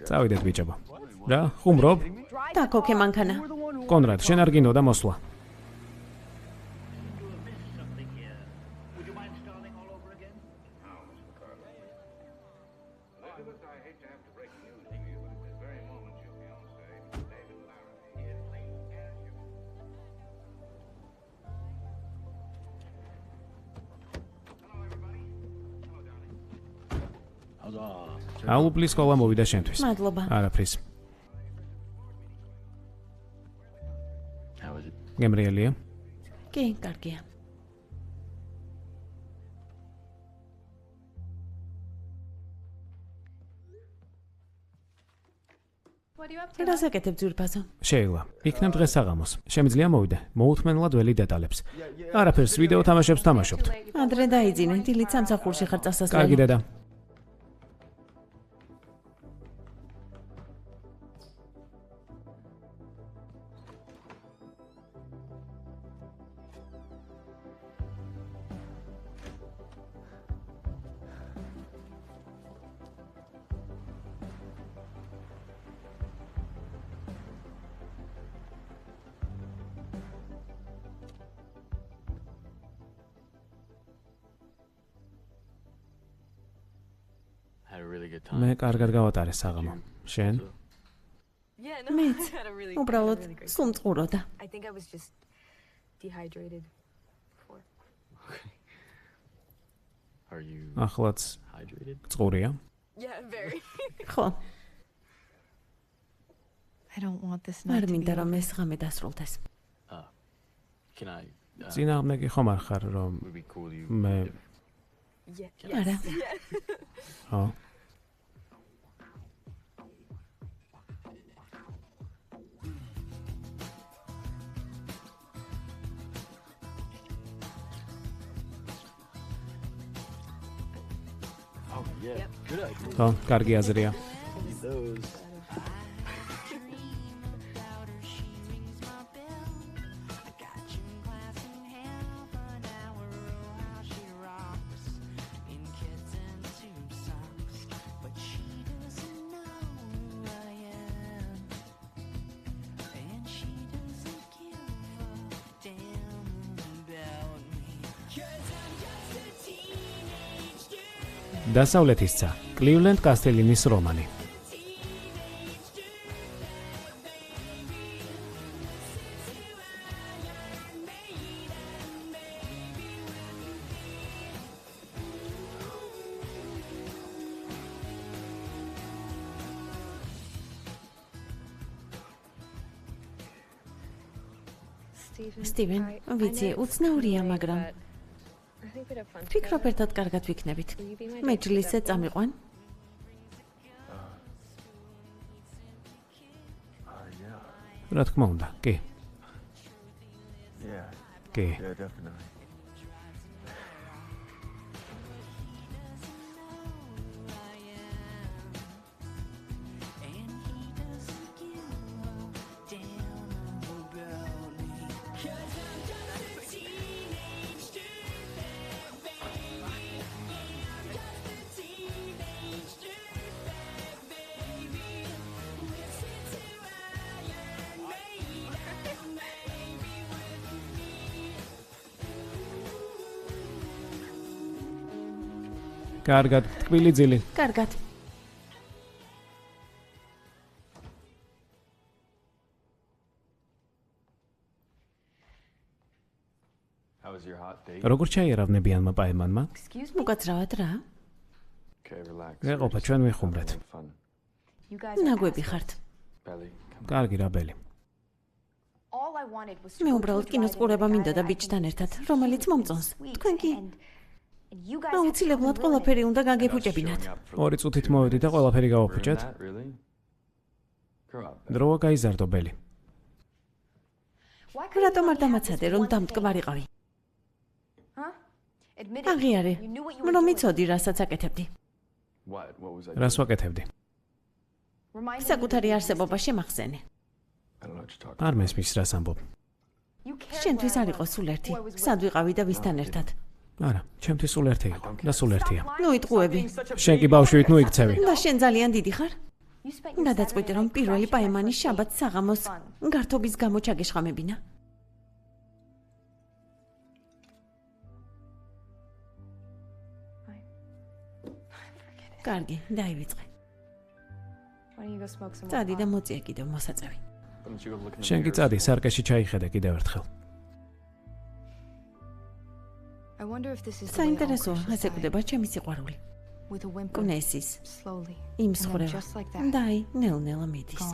წავიდეთ ბიჭებო. რა, ხუმრობ? დაქოქე მანქანა. კონრად, შენ არ გინდოდა მოსვლა. აუპლის სკოლა მოვიდა შენთვის. მადლობა. არაფრის. გემრიელია? კი, კარგია. რას აკეთებ ძვირფასო? შეილა. იქნებ დღეს საღამოს. შემიძლია მოვიდე. მოუთმენლად ველი დეტალებს. არაფერს ვიდეო თამაშებს თამაშობთ. ადრე დაიძინე, დილით სამსახურში ხარ წასასვლელი. კარგი დედა. მე კარგად გავატარე საღამო. შენ? მეც. უბრალოდ სუმწყუროდა. ახლაც წყურია? ხო. არ მინდა რომ ეს ღამე დასრულდეს. წინააღმდეგი ხომ არ ხარ რომ მე არა. ხო. ხო, კარგი აზრია. დასავლეთისცა კლივლენდ კასტელინის რომანი. სტივენ, ვიცი, უცნაურია, მაგრამ ვფიქრობ ერთად კარგად ვიქნებით. მეჯლისზე წამიყვან? რა თქმა უნდა, კი. კი. კარგად, ტკბილი ძილი. კარგად. როგორ ჩაიარავნებიანმა პაემანმა? უკაცრავად რა? ეყოფა, ჩვენ ვიხუმრეთ. ნაგვები ხართ. კარგი რა ბელი. მე უბრალოდ კინოს ყურება მინდოდა ბიჭთან ერთად, რომელიც მომწონს. თქვენ კი? აუცილებლად ყველაფერი უნდა გაგეფუჭებინათ. 2 წუთით მოვედი და ყველაფერი გავაფუჭეთ. დროა გაიზარდო ბელი. რატომ არ დამაცადე რომ დამტკბარიყავი? აღიარე, რომ იცოდი რასაც აკეთებდი. რას ვაკეთებდი? საკუთარი არსებობა შემახსენე. არ მესმის რას ამბობ. შენთვის არ იყო სულ ერთი. სად ვიყავი და ვისთან ერთად? არა, ჩემთვის სულ ერთი იყო და სულ ერთია. ნუ იტყუები. შენ კი ბავშვით ნუ იქცევი. და შენ ძალიან დიდი ხარ? უნდა დაწყვიტე, რომ პირველი პაემანი შაბათს საღამოს გართობის გამო ჩაგეშხამებინა. კარგი, დაივიწყე. წადი და მოწია კიდევ მოსაწევი. შენ კი წადი, სარკეში ჩაიხედე კიდევ ერთხელ. საინტერესოა, ესე კვდება ჩემი სიყვარული. კვნესის, იმ სხვრევა. დაი, ნელ-ნელა მიდის.